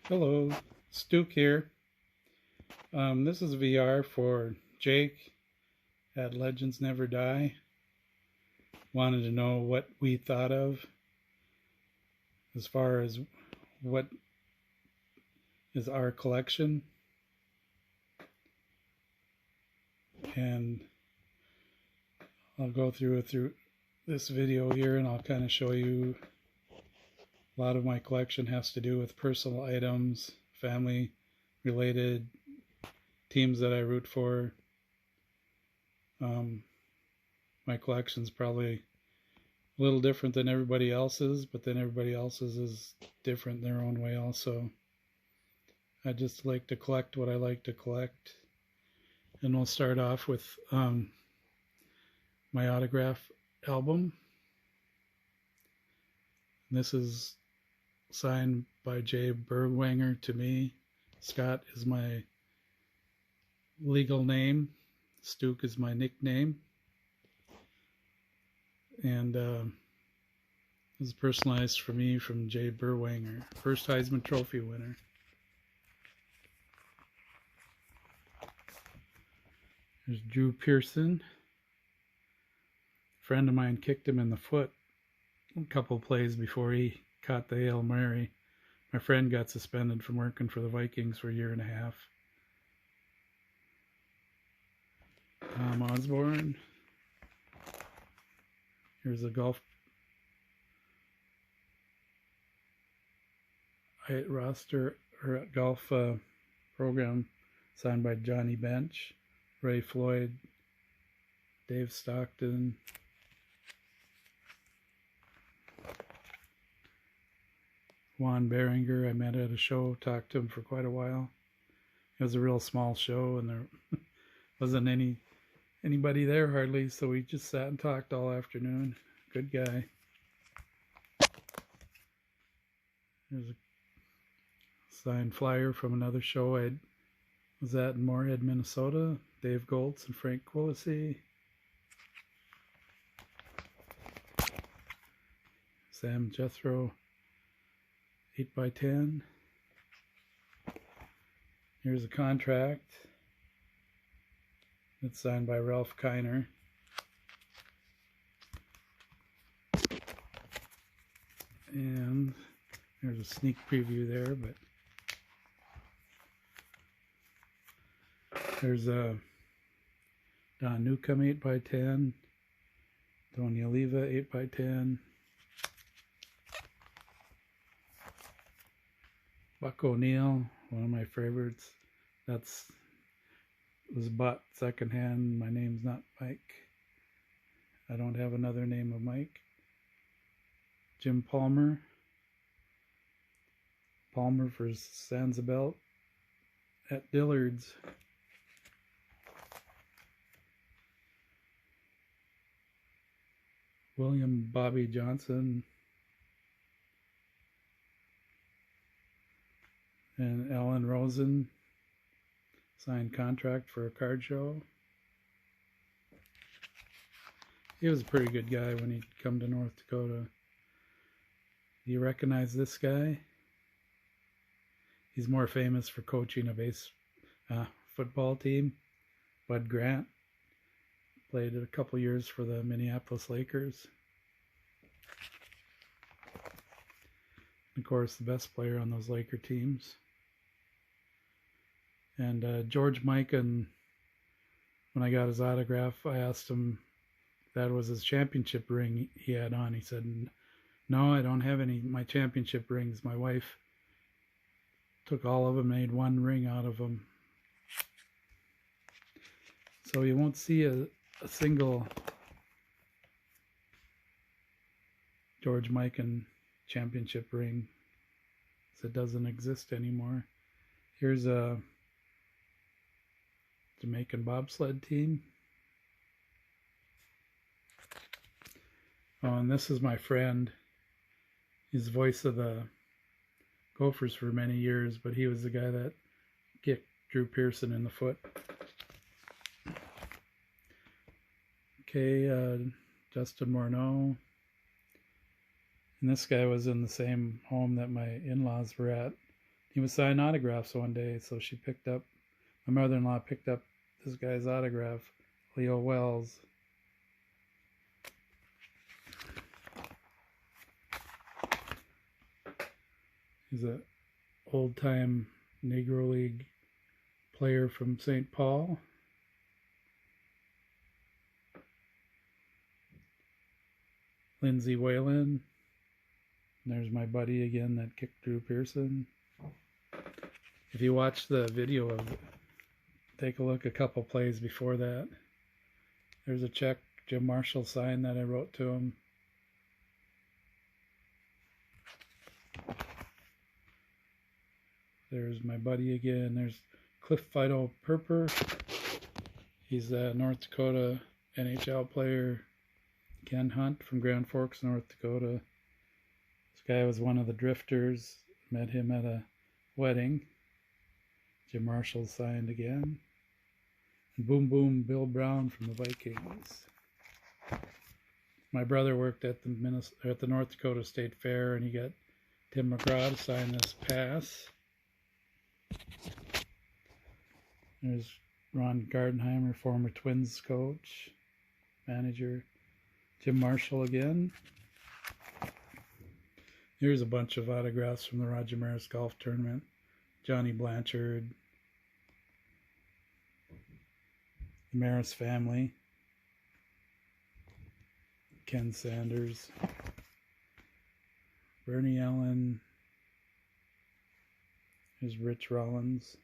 Hello, Stuke here. This is VR for Jake at Legends Never Die. Wanted to know what we thought of as far as what is our collection. And I'll go through this video here and I'll kind of show you a lot of my collection has to do with personal items, family related, teams that I root for. My collection's probably a little different than everybody else's, but then everybody else's is different in their own way also. I just like to collect what I like to collect. And we'll start off with my autograph album. This is signed by Jay Bergwanger to me. Scott is my legal name. Stuke is my nickname. And this is personalized for me from Jay Bergwanger, first Heisman Trophy winner. There's Drew Pearson. A friend of mine kicked him in the foot a couple plays before he caught the Hail Mary. My friend got suspended from working for the Vikings for a year and a half. Tom Osborne. Here's a golf roster or golf program signed by Johnny Bench, Ray Floyd, Dave Stockton, Juan Beringer. I met at a show, talked to him for quite a while. It was a real small show and there wasn't anybody there hardly, so we just sat and talked all afternoon. Good guy. There's a signed flyer from another show I was at in Moorhead, Minnesota. Dave Goltz and Frank Quillisi. Sam Jethro, 8x10. Here's a contract. It's signed by Ralph Kiner. And there's a sneak preview there, but there's a Don Newcomb 8x10, Tony Oliva 8x10, Buck O'Neill, one of my favorites. Was bought secondhand. My name's not Mike. I don't have another name of Mike. Jim Palmer. Palmer for Sanzabelt at Dillard's. William Bobby Johnson. And Alan Rosen. Signed contract for a card show. He was a pretty good guy when he'd come to North Dakota. Do you recognize this guy? He's more famous for coaching a football team. Bud Grant played a couple years for the Minneapolis Lakers. Of course, the best player on those Laker teams. And George Mikan, when I got his autograph, I asked him if that was his championship ring he had on. He said, "No, I don't have any my championship rings. My wife took all of them, made one ring out of them." So you won't see a single George Mikan championship ring, so it doesn't exist anymore. Here's a Jamaican bobsled team. Oh, and this is my friend. He's the voice of the Gophers for many years, but he was the guy that kicked Drew Pearson in the foot. Okay, Justin Morneau. And this guy was in the same home that my in-laws were at. he was signing autographs one day, so my mother-in-law picked up this guy's autograph, Leo Wells. He's an old-time Negro League player from St. Paul. Lindsey Whalen. There's my buddy again that kicked Drew Pearson. If you watch the video of it, take a look a couple plays before that. There's a check Jim Marshall signed that I wrote to him. There's my buddy again. There's Cliff Fido Perper. He's a North Dakota NHL player. Ken Hunt from Grand Forks, North Dakota. This guy was one of the Drifters. Met him at a wedding. Jim Marshall signed again. And Boom Boom Bill Brown from the Vikings. My brother worked at the North Dakota State Fair, and he got Tim McGraw to sign this pass. There's Ron Gardenheimer, former Twins coach, manager. Jim Marshall again. Here's a bunch of autographs from the Roger Maris Golf Tournament. Johnny Blanchard. The Maris family. Ken Sanders. Bernie Allen. Here's Rich Rollins.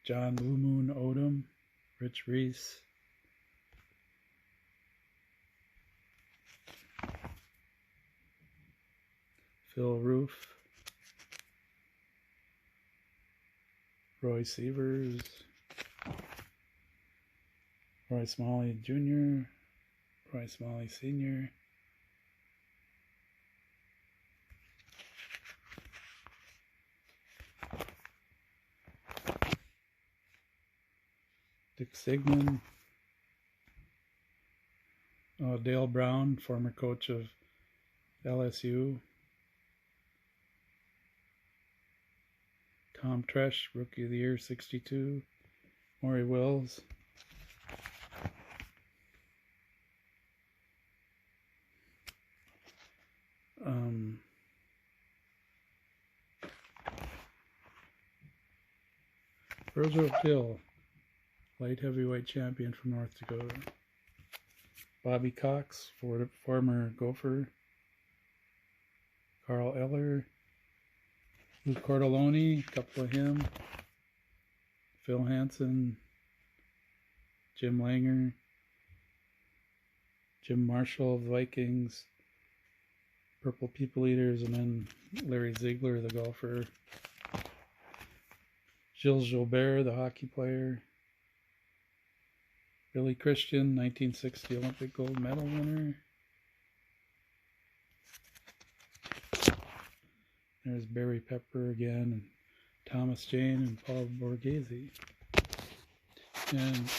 John Blue Moon Odom. Rich Reese. Phil Roof. Roy Sievers. Roy Smalley Jr. Roy Smalley Sr. Dick Sigmund. Dale Brown, former coach of LSU. Tom Tresh, Rookie of the Year, 62. Maury Wills. Roosevelt Hill, light heavyweight champion from North Dakota. Bobby Cox, former Gopher. Carl Eller. Lou Cordoloni, a couple of him. Phil Hansen. Jim Langer. Jim Marshall of the Vikings. Purple People Eaters, and then Larry Ziegler, the golfer. Gilles Gilbert, the hockey player. Billy Christian, 1960 Olympic gold medal winner. There's Barry Pepper again, and Thomas Jane, and Paul Borghese. And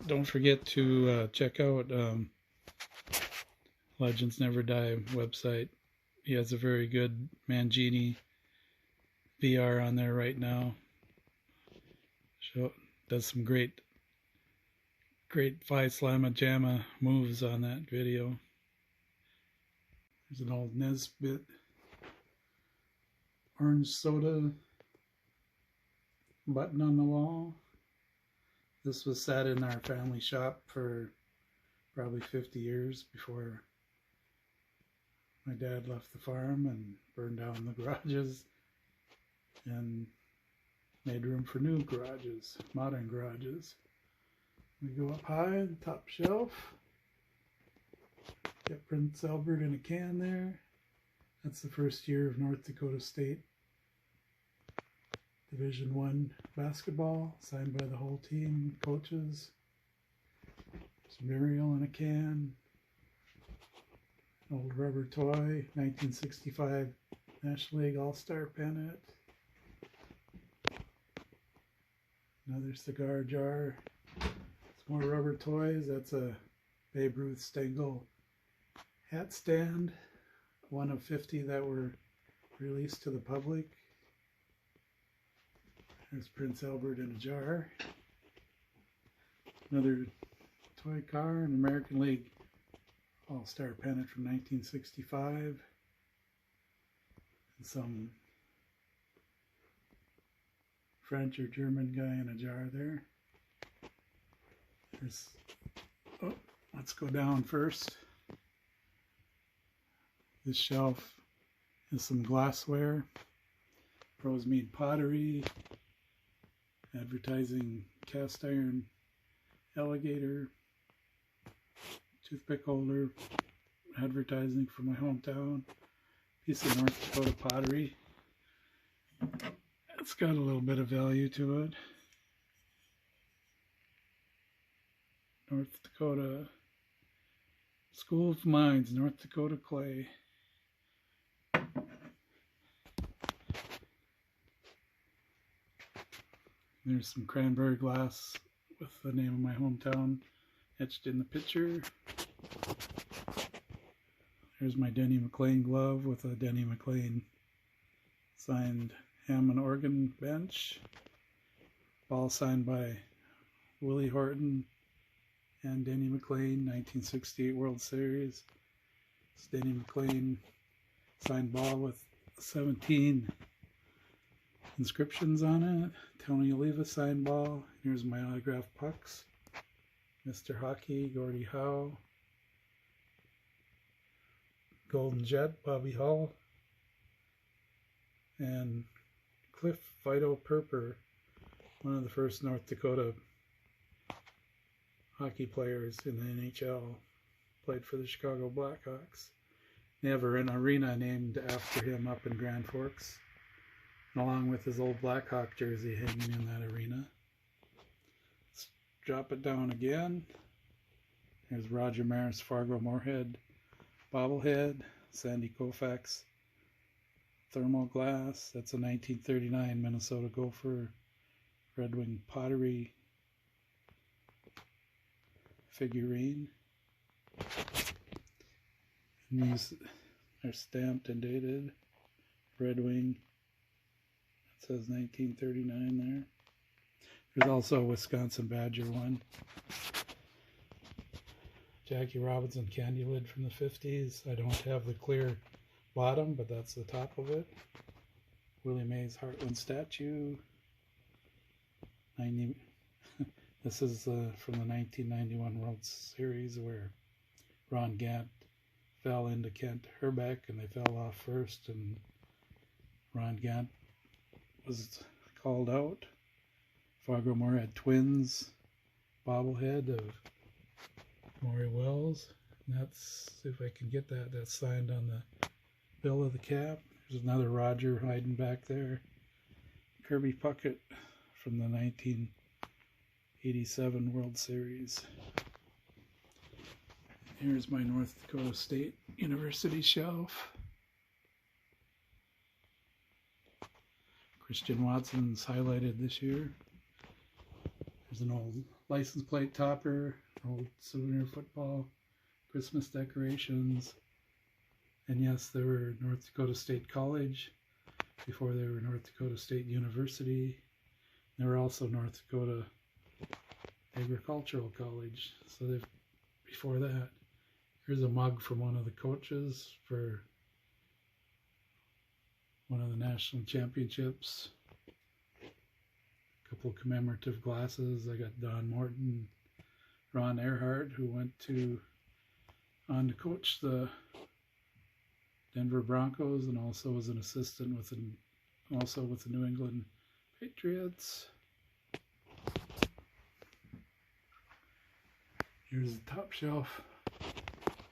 don't forget to check out Legends Never Die website. He has a very good Mangini VR on there right now. Does some great Phi Slamma Jamma moves on that video. There's an old Nesbit orange soda button on the wall. This was sat in our family shop for probably 50 years before my dad left the farm and burned down the garages and made room for new garages, modern garages. We go up high, the top shelf. Get Prince Albert in a can there. That's the first year of North Dakota State Division I basketball, signed by the whole team, coaches. There's Muriel in a can. Old rubber toy, 1965 National League All-Star pennant. Another cigar jar. Some more rubber toys. That's a Babe Ruth Stengel hat stand. one of 50 that were released to the public. There's Prince Albert in a jar. Another toy car, an American League All-Star pennant from 1965. And some French or German guy in a jar there. There's, oh, let's go down first. This shelf is some glassware, Rosemead pottery, advertising cast iron alligator, toothpick holder, advertising for my hometown, piece of North Dakota pottery. It's got a little bit of value to it. North Dakota School of Mines, North Dakota clay. There's some cranberry glass with the name of my hometown etched in the picture. There's my Denny McLean glove with a Denny McLean signed Hammond organ bench. Ball signed by Willie Horton and Denny McLean, 1968 World Series. It's Denny McLean signed ball with 17 inscriptions on it. Tony Oliva signed ball. Here's my autographed pucks. Mr. Hockey, Gordie Howe. Golden Jet, Bobby Hull. And Cliff Vito Perper, one of the first North Dakota hockey players in the NHL. Played for the Chicago Blackhawks. They have an arena named after him up in Grand Forks, along with his old Blackhawk jersey hanging in that arena. Let's drop it down again. There's Roger Maris Fargo Moorhead bobblehead, Sandy Koufax thermal glass. That's a 1939 Minnesota Gopher Red Wing pottery figurine. And these are stamped and dated. Red Wing. It says 1939 there. There's also a Wisconsin Badger one. Jackie Robinson candy lid from the 50s. I don't have the clear bottom, but that's the top of it. Willie Mays Heartland statue. This is from the 1991 World Series where Ron Gant fell into Kent Herbeck and they fell off first, and Ron Gant was called out. Fargo Moorhead twins bobblehead of Maury Wells. And that's, if I can get that, that's signed on the bill of the cap. There's another Roger hiding back there. Kirby Puckett from the 1987 World Series. Here's my North Dakota State University shelf. Christian Watson's highlighted this year. There's an old license plate topper, old souvenir football, Christmas decorations. And yes, they were North Dakota State College before they were North Dakota State University. They were also North Dakota Agricultural College. So they've, before that, here's a mug from one of the coaches for one of the national championships. A couple commemorative glasses. I got Don Morton, Ron Earhart, who went on to coach the Denver Broncos and also was an assistant with the New England Patriots. Here's the top shelf.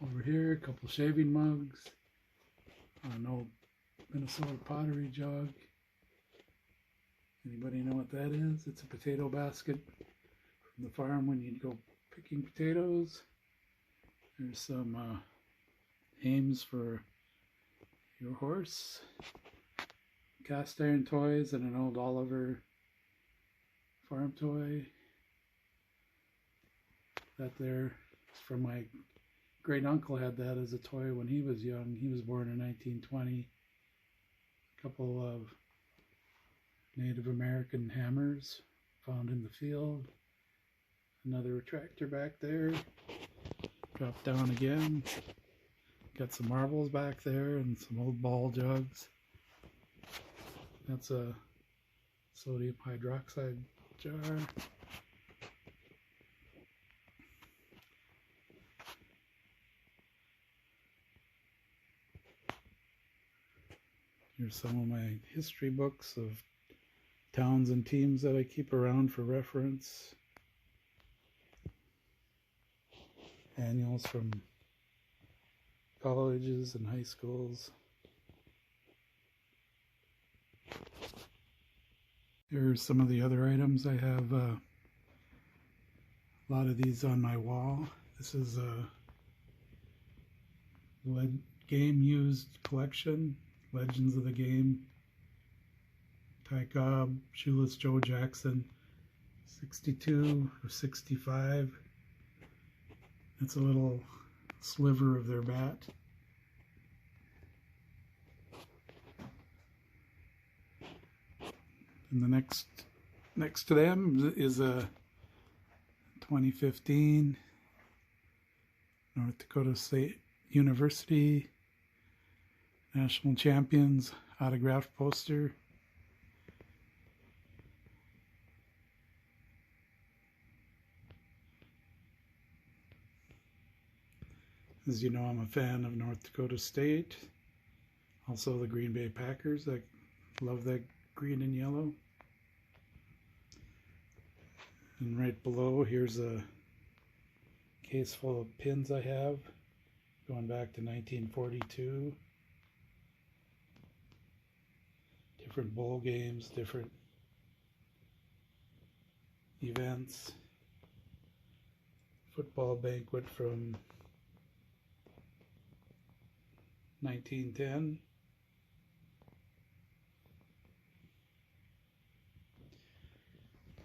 Over here, a couple shaving mugs, an old Minnesota pottery jug. Anybody know what that is? It's a potato basket from the farm when you go picking potatoes. There's some aims for your horse. Cast iron toys and an old Oliver farm toy. That there is from my great uncle had that as a toy when he was young. He was born in 1920. A couple of Native American hammers found in the field. Another retractor back there. Drop down again. Got some marbles back there and some old ball jugs. That's a sodium hydroxide jar. Here's some of my history books of towns and teams that I keep around for reference. Annuals from colleges and high schools. Here's some of the other items. I have a lot of these on my wall. This is a game used collection. Legends of the Game. Ty Cobb, Shoeless Joe Jackson, 62 or 65. That's a little sliver of their bat. And the next to them is a 2015 North Dakota State University National Champions autographed poster. As you know, I'm a fan of North Dakota State. Also the Green Bay Packers. I love that green and yellow. And right below, here's a case full of pins I have, going back to 1942. Different bowl games, different events. Football banquet from 1910.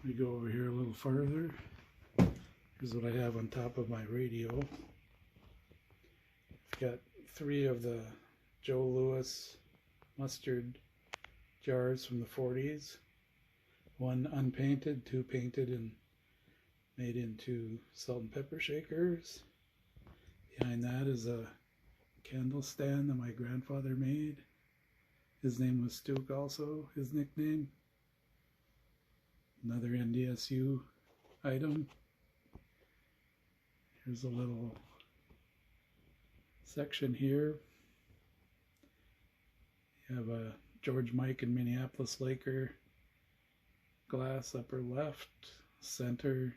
We go over here a little farther. Here's what I have on top of my radio. I've got 3 of the Joe Louis mustard jars from the 40s. 1 unpainted, 2 painted and made into salt and pepper shakers. Behind that is a candle stand that my grandfather made. His name was Stuke also, his nickname. Another NDSU item. Here's a little section here. You have a George Mike and Minneapolis Laker glass upper left. Center,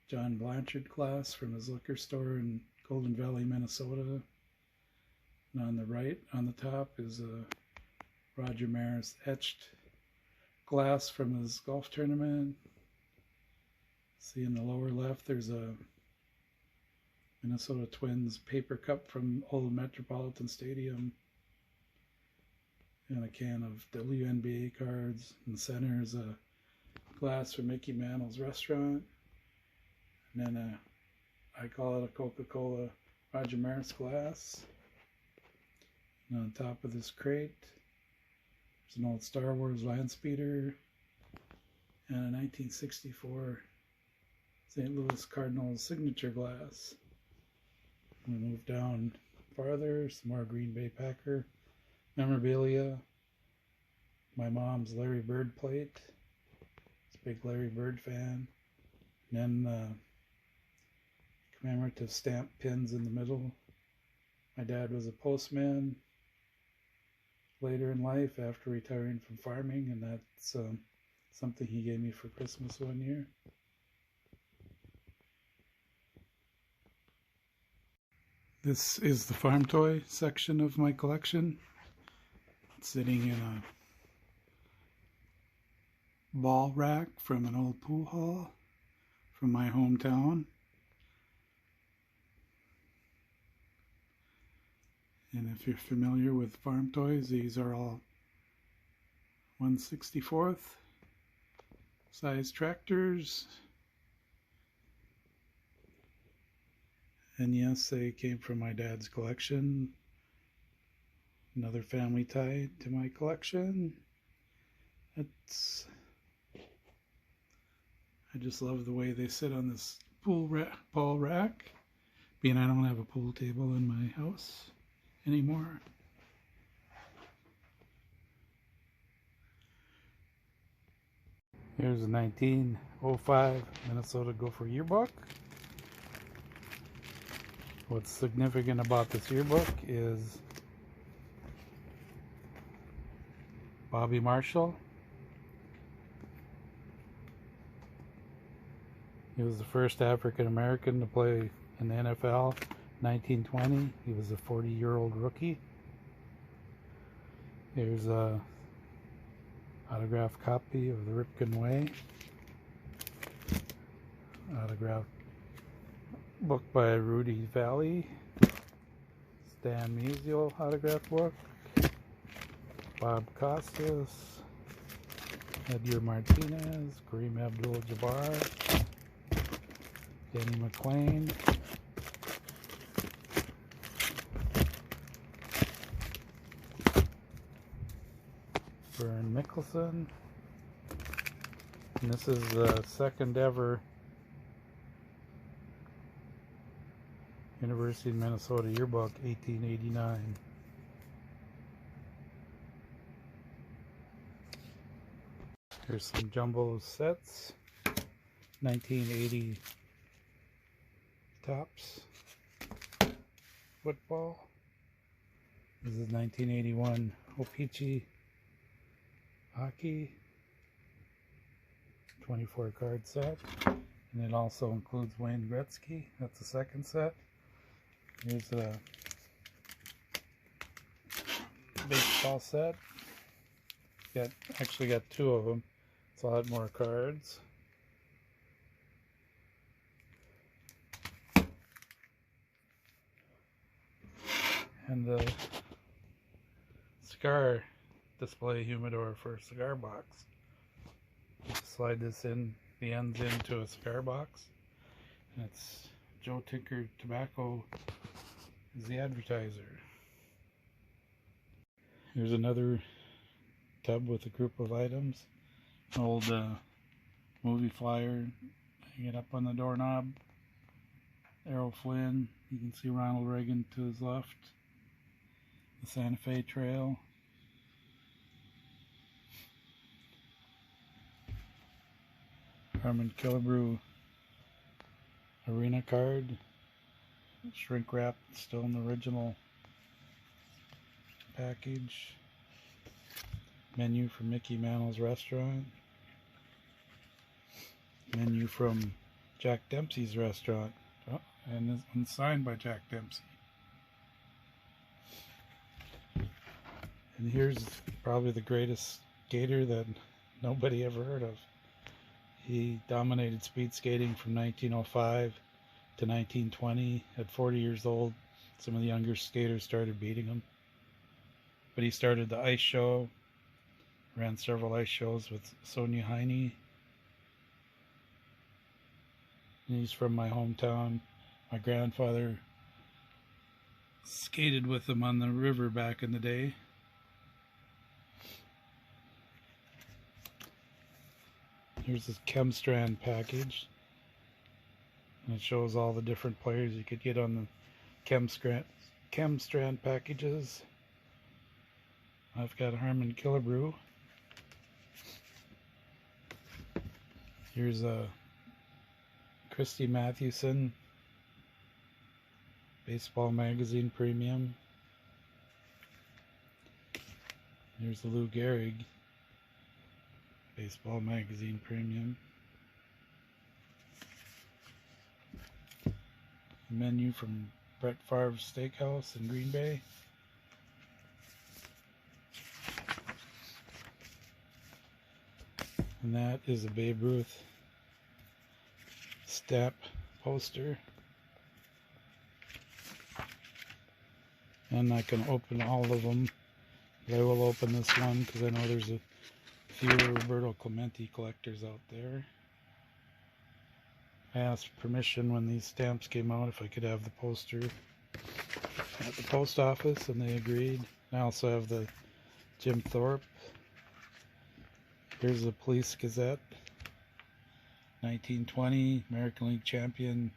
John Blanchard glass from his liquor store in Golden Valley, Minnesota. And on the right, on the top, is a Roger Maris etched glass from his golf tournament. See in the lower left, there's a Minnesota Twins paper cup from Old Metropolitan Stadium. And a can of WNBA cards. In the center is a glass from Mickey Mantle's restaurant. And then I call it a Coca-Cola Roger Maris glass. And on top of this crate, there's an old Star Wars land speeder and a 1964 St. Louis Cardinals signature glass. We move down farther, some more Green Bay Packer memorabilia. My mom's Larry Bird plate. He's a big Larry Bird fan. And then commemorative stamp pins in the middle. My dad was a postman later in life after retiring from farming, and that's something he gave me for Christmas one year. This is the farm toy section of my collection. It's sitting in a ball rack from an old pool hall from my hometown. And if you're familiar with farm toys, these are all 1/64th size tractors. And yes, they came from my dad's collection. Another family tie to my collection. I just love the way they sit on this ball rack. Being I don't have a pool table in my house anymore. Here's a 1905 Minnesota Gopher yearbook. What's significant about this yearbook is Bobby Marshall. He was the first African American to play in the NFL, 1920. He was a 40-year-old rookie. Here's a autographed copy of The Ripken Way. Autographed book by Rudy Valley. Stan Musial autograph book. Bob Costas. Edgar Martinez. Kareem Abdul-Jabbar. Denny McClain. Vern Mickelson. And this is the second ever University of Minnesota yearbook, 1889. Here's some jumbo sets, 1980 Topps football. This is 1981 O-Pee-Chee hockey, 24 card set, and it also includes Wayne Gretzky. That's the second set. Here's a baseball set. Actually got two of them. It's a lot more cards. And the cigar display humidor for a cigar box. Slide this in, the ends into a cigar box. And it's Joe Tinker Tobacco is the advertiser. Here's another tub with a group of items. An old movie flyer. Hang it up on the doorknob. Errol Flynn. You can see Ronald Reagan to his left. The Santa Fe Trail. Harmon Killebrew arena card. Shrink wrap, still in the original package. Menu from Mickey Mantle's restaurant. Menu from Jack Dempsey's restaurant. Oh, and this one's signed by Jack Dempsey. And here's probably the greatest skater that nobody ever heard of. He dominated speed skating from 1905 to 1920. At 40 years old, some of the younger skaters started beating him. But he started the ice show, ran several ice shows with Sonia Heine. And he's from my hometown. My grandfather skated with him on the river back in the day. Here's this Chemstrand package. And it shows all the different players you could get on the Chemstrand packages. I've got Harmon Killebrew. Here's a Christy Mathewson Baseball Magazine Premium. Here's the Lou Gehrig Baseball Magazine Premium. Menu from Brett Favre's Steakhouse in Green Bay. And that is a Babe Ruth stamp poster. And I can open all of them. But I will open this one because I know there's a few Roberto Clemente collectors out there. I asked permission when these stamps came out if I could have the poster at the post office, and they agreed. I also have the Jim Thorpe. Here's the Police Gazette, 1920, American League champion,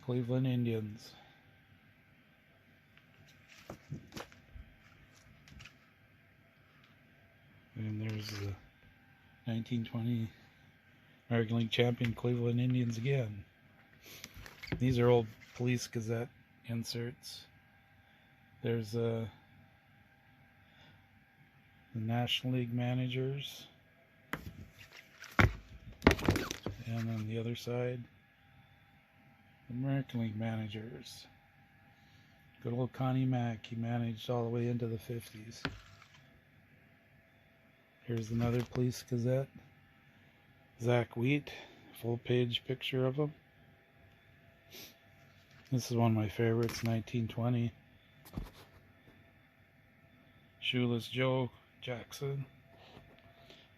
Cleveland Indians. And there's the 1920 American League champion Cleveland Indians again. These are old Police Gazette inserts. There's the National League managers. And on the other side, the American League managers. Good old Connie Mack, he managed all the way into the 50s. Here's another Police Gazette. Zach Wheat, full page picture of him. This is one of my favorites, 1920. Shoeless Joe Jackson,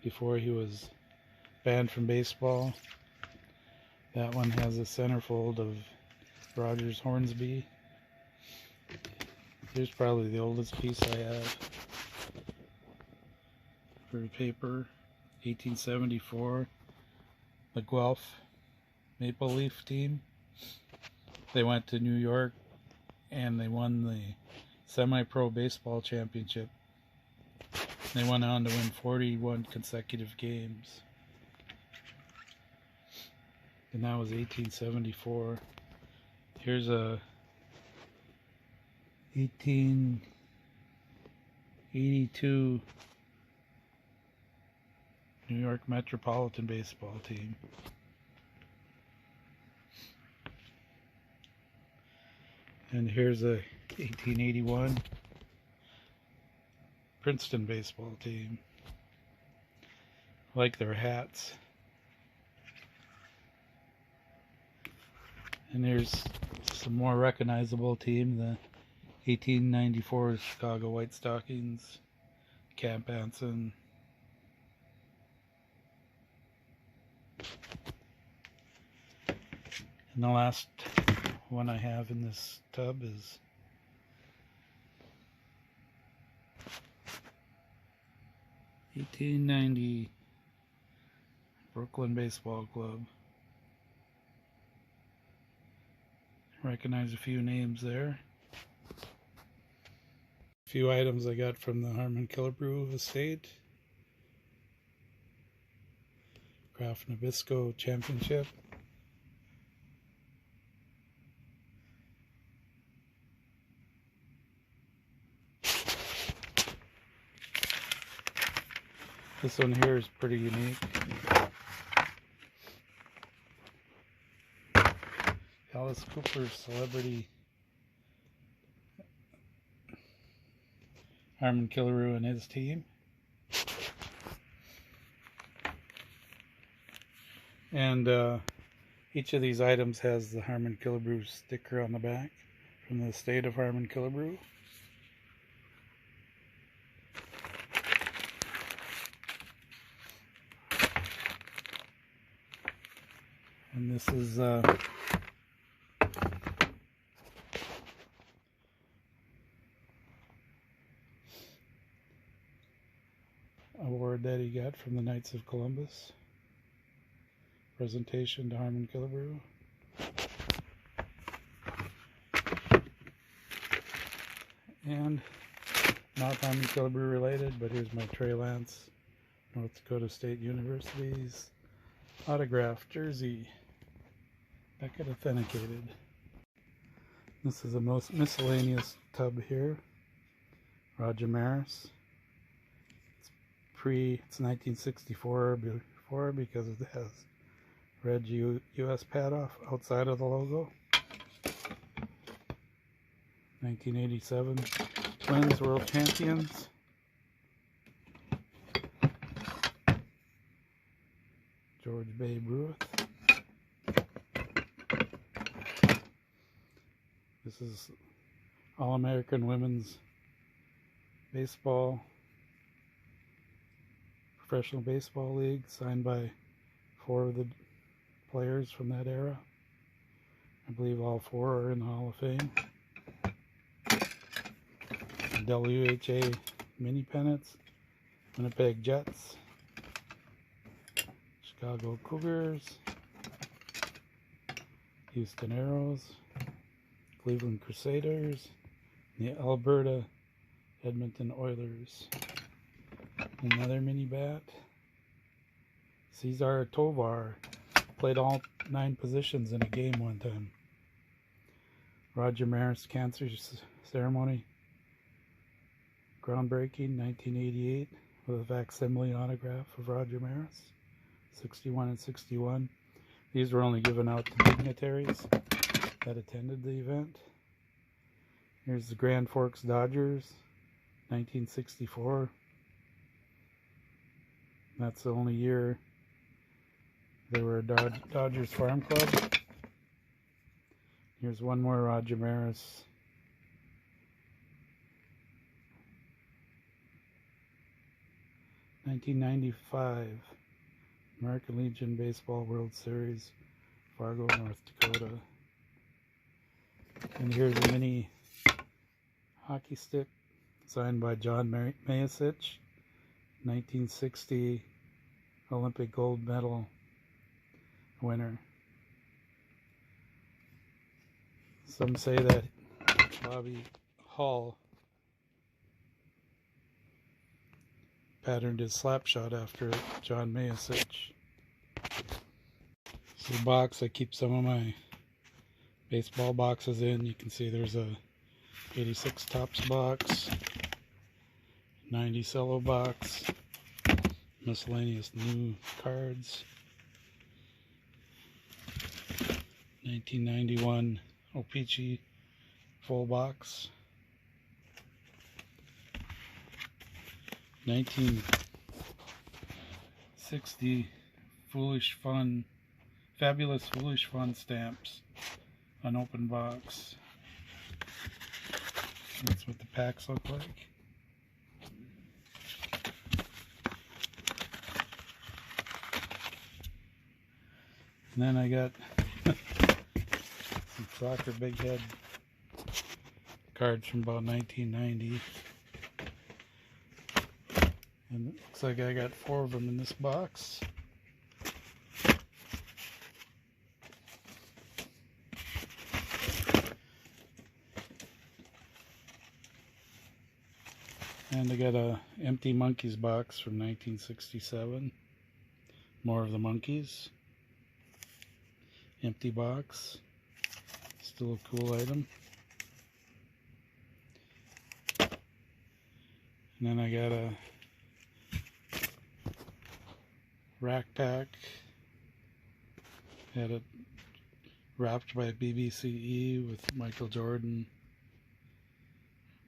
before he was banned from baseball. That one has a centerfold of Rogers Hornsby. Here's probably the oldest piece I have for paper, 1874. The Guelph Maple Leaf team. They went to New York and they won the semi-pro baseball championship. They went on to win 41 consecutive games. And that was 1874. Here's a 1882 New York Metropolitan baseball team. And here's a 1881 Princeton baseball team. I like their hats. And here's some more recognizable team, the 1894 Chicago White Stockings, Camp Anson. And the last one I have in this tub is '90 Brooklyn Baseball Club. Recognize a few names there. A few items I got from the Harmon Killebrew estate. Kraft Nabisco Championship. This one here is pretty unique. Alice Cooper's Celebrity Harmon Killebrew and his team. And each of these items has the Harmon Killebrew sticker on the back from the state of Harmon Killebrew. And this is award that he got from the Knights of Columbus. Presentation to Harmon Killebrew. And not Harmon Killebrew related, but here's my Trey Lance, North Dakota State University's autographed jersey. Beckett authenticated. This is a most miscellaneous tub here. Roger Maris. It's 1964 before because it has red US pad off outside of the logo. 1987 Twins World Champions. George Babe Ruth. This is All-American Women's Baseball, Professional Baseball League, signed by 4 of the players from that era. I believe all 4 are in the Hall of Fame. WHA mini pennants, Winnipeg Jets, Chicago Cougars, Houston Aeros, Cleveland Crusaders, and the Alberta Edmonton Oilers. Another mini bat. Cesar Tovar played all 9 positions in a game one time. Roger Maris cancer ceremony. Groundbreaking, 1988, with a facsimile autograph of Roger Maris, 61 and 61. These were only given out to dignitaries that attended the event. Here's the Grand Forks Dodgers, 1964. That's the only year there were a Dodgers Farm Club. Here's one more Roger Maris. '95 American Legion Baseball World Series, Fargo, North Dakota. And here's a mini hockey stick signed by John Mayasich, 1960 Olympic gold medal winner. Some say that Bobby Hall patterned his slap shot after John Mayasich. This is a box I keep some of my baseball boxes in. You can see there's a 86 Topps box, 90 cello box, miscellaneous new cards, 1991 O-Pee-Chee full box, 1960 Fabulous Foolish Fun stamps, unopened box. That's what the packs look like. And then I got some soccer big head cards from about 1990. And it looks like I got 4 of them in this box. And I got a empty Monkeys box from 1967. More of the Monkeys. Empty box. Still a cool item. And then I got a rack pack. Had it wrapped by BBCE with Michael Jordan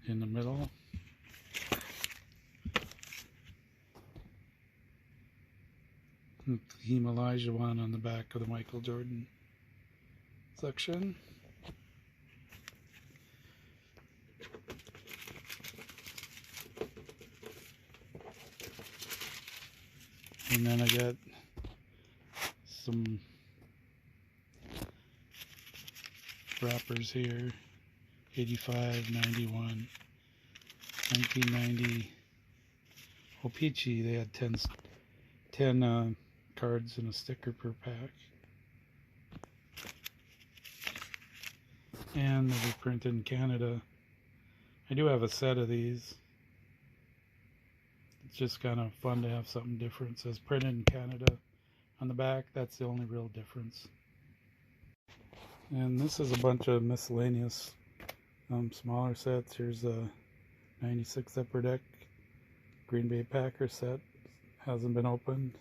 in the middle. The Hakeem Olajuwon on the back of the Michael Jordan section. And then I got some wrappers here. 85, 91, 1990 O-Pee-Chee. They had 10 cards and a sticker per pack. And they were printed in Canada. I do have a set of these. It's just kind of fun to have something different. It says printed in Canada on the back. That's the only real difference. And this is a bunch of miscellaneous smaller sets. Here's a 96 Upper Deck Green Bay Packers set. Hasn't been opened.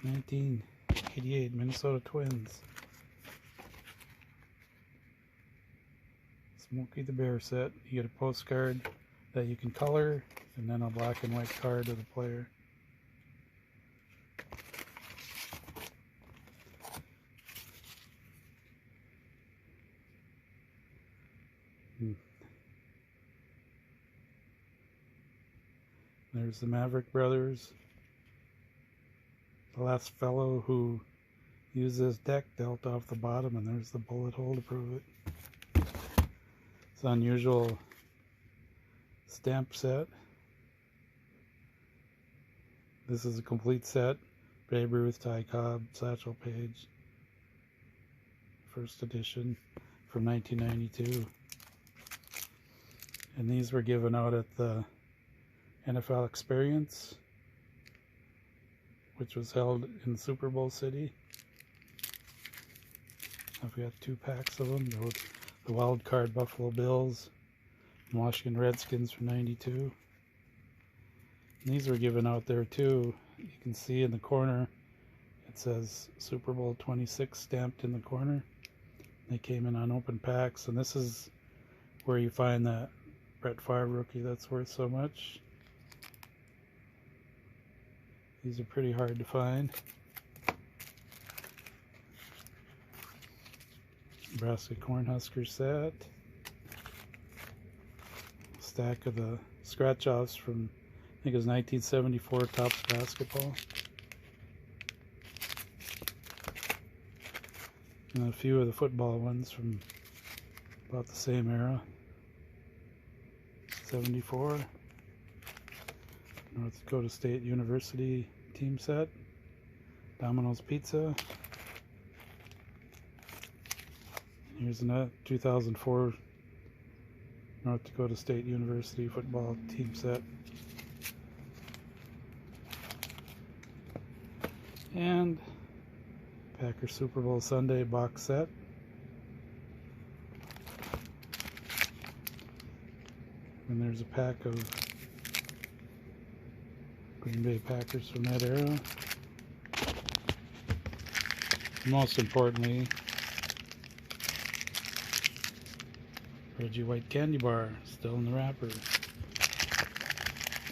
'88 Minnesota Twins. Smokey the Bear set. You get a postcard that you can color, and then a black and white card of the player. There's the Maverick brothers. The last fellow who used this deck dealt off the bottom, and there's the bullet hole to prove it. It's an unusual stamp set. This is a complete set. Babe Ruth, Ty Cobb, Satchel Paige. First edition from 1992. And these were given out at the NFL Experience, which was held in Super Bowl City. I've got 2 packs of them. The Wild Card Buffalo Bills and Washington Redskins from 92. And these were given out there too. You can see in the corner it says Super Bowl 26 stamped in the corner. They came in unopened packs, and this is where you find that Brett Favre rookie that's worth so much. These are pretty hard to find. Nebraska Cornhusker set. Stack of the scratch-offs from, I think it was 1974 Topps Basketball. And a few of the football ones from about the same era. 74. North Dakota State University team set. Domino's Pizza. Here's another 2004 North Dakota State University football team set. And Packers Super Bowl Sunday box set. And there's a pack of Green Bay Packers from that era. Most importantly, Reggie White candy bar still in the wrapper.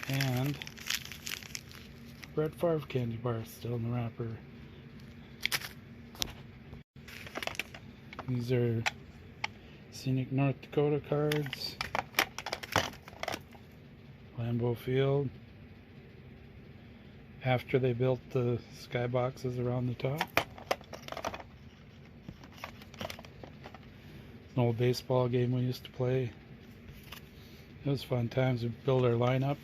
And Brett Favre candy bar still in the wrapper. These are Scenic North Dakota cards. Lambeau Field. After they built the skyboxes around the top. An old baseball game we used to play. It was fun times. We'd build our lineup.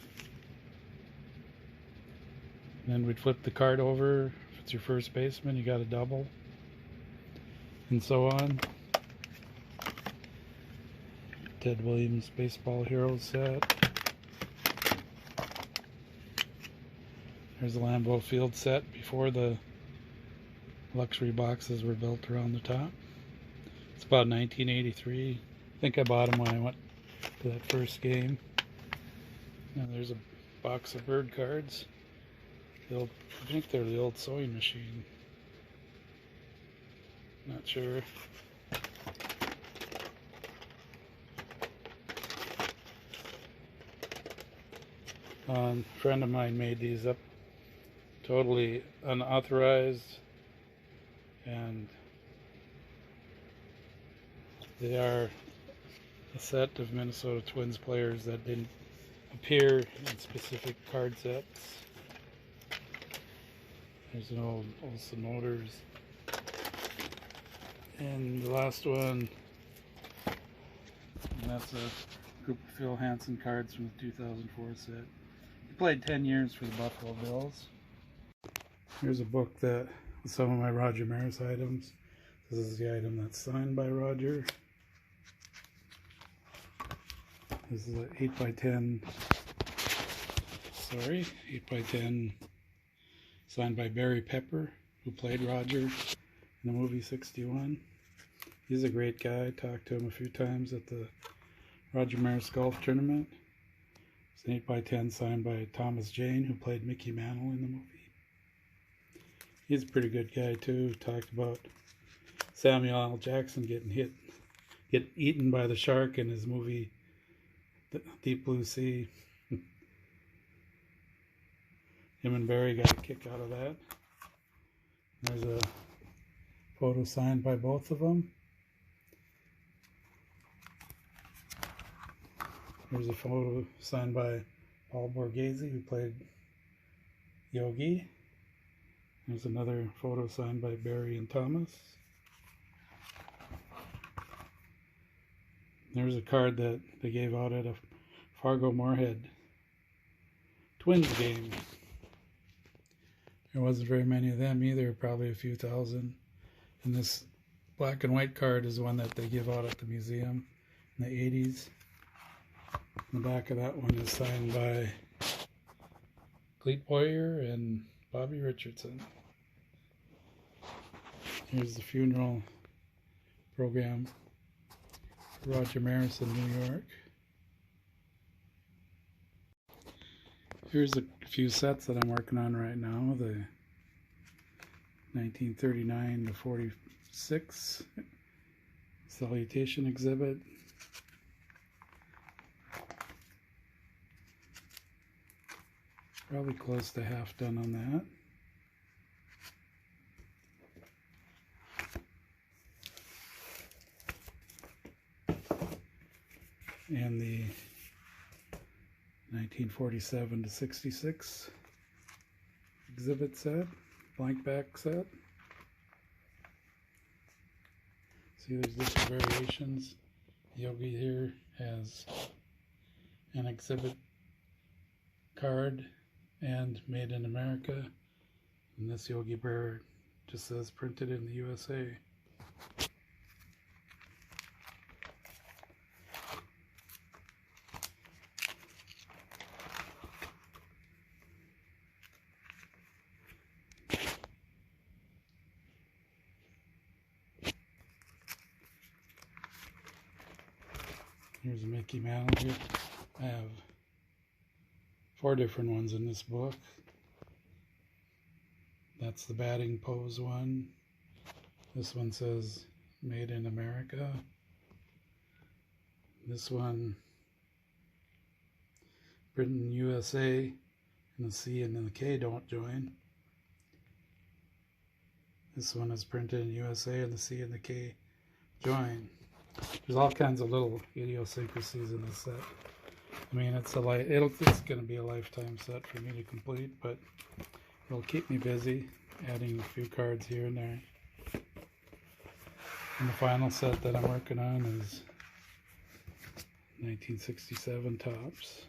And then we'd flip the card over. If it's your first baseman, you got a double. And so on. Ted Williams Baseball Heroes set. There's the Lambeau Field set before the luxury boxes were built around the top. It's about 1983. I think I bought them when I went to that first game. And there's a box of bird cards. I think they're the old sewing machine. Not sure. A friend of mine made these up totally unauthorized, and they are a set of Minnesota Twins players that didn't appear in specific card sets. There's an old Olsen Motors. And the last one, and that's a group of Phil Hansen cards from the 2004 set. He played 10 years for the Buffalo Bills. Here's a book that with some of my Roger Maris items. This is the item that's signed by Roger. This is an 8x10, 8x10 signed by Barry Pepper, who played Roger in the movie 61. He's a great guy. I talked to him a few times at the Roger Maris Golf Tournament. It's an 8x10 signed by Thomas Jane, who played Mickey Mantle in the movie. He's a pretty good guy too. Talked about Samuel L. Jackson getting eaten by the shark in his movie Deep Blue Sea. Him and Barry got a kick out of that. There's a photo signed by both of them. There's a photo signed by Paul Borghese, who played Yogi. There's another photo signed by Barry and Thomas. There's a card that they gave out at a Fargo Moorhead Twins game. There wasn't very many of them either, probably a few thousand. And this black and white card is one that they give out at the museum in the 80s. The back of that one is signed by Clete Boyer and Bobby Richardson. Here's the funeral program for Roger Maris in New York. Here's a few sets that I'm working on right now. The 1939 to 46 salutation exhibit. Probably close to half done on that. And the 1947 to 66 exhibit set, blank back set. See, there's different variations. Yogi here has an exhibit card and made in America, and this Yogi Bear just says printed in the USA. Here's a Mickey Mantle here. I have 4 different ones in this book. That's the batting pose one. This one says made in America. This one printed in USA, and the C and the K don't join. This one is printed in USA and the C and the K join. There's all kinds of little idiosyncrasies in this set. I mean, it's going to be a lifetime set for me to complete, but it'll keep me busy, adding a few cards here and there. And the final set that I'm working on is 1967 Topps.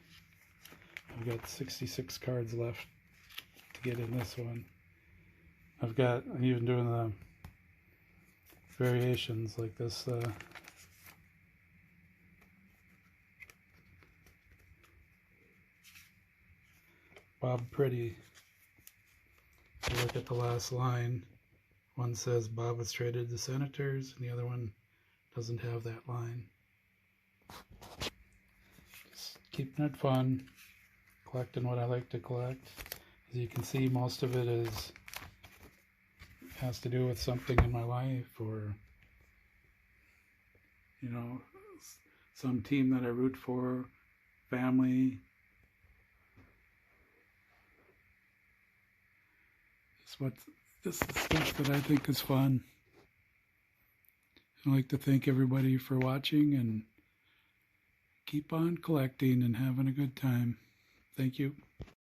I've got 66 cards left to get in this one. I'm even doing the variations like this. Bob Pretty. If you look at the last line, one says Bob was traded to the Senators, and the other one doesn't have that line. Just keeping it fun, collecting what I like to collect. As you can see, most of it has to do with something in my life, or some team that I root for, family. This is stuff that I think is fun. I'd like to thank everybody for watching, and keep on collecting and having a good time. Thank you.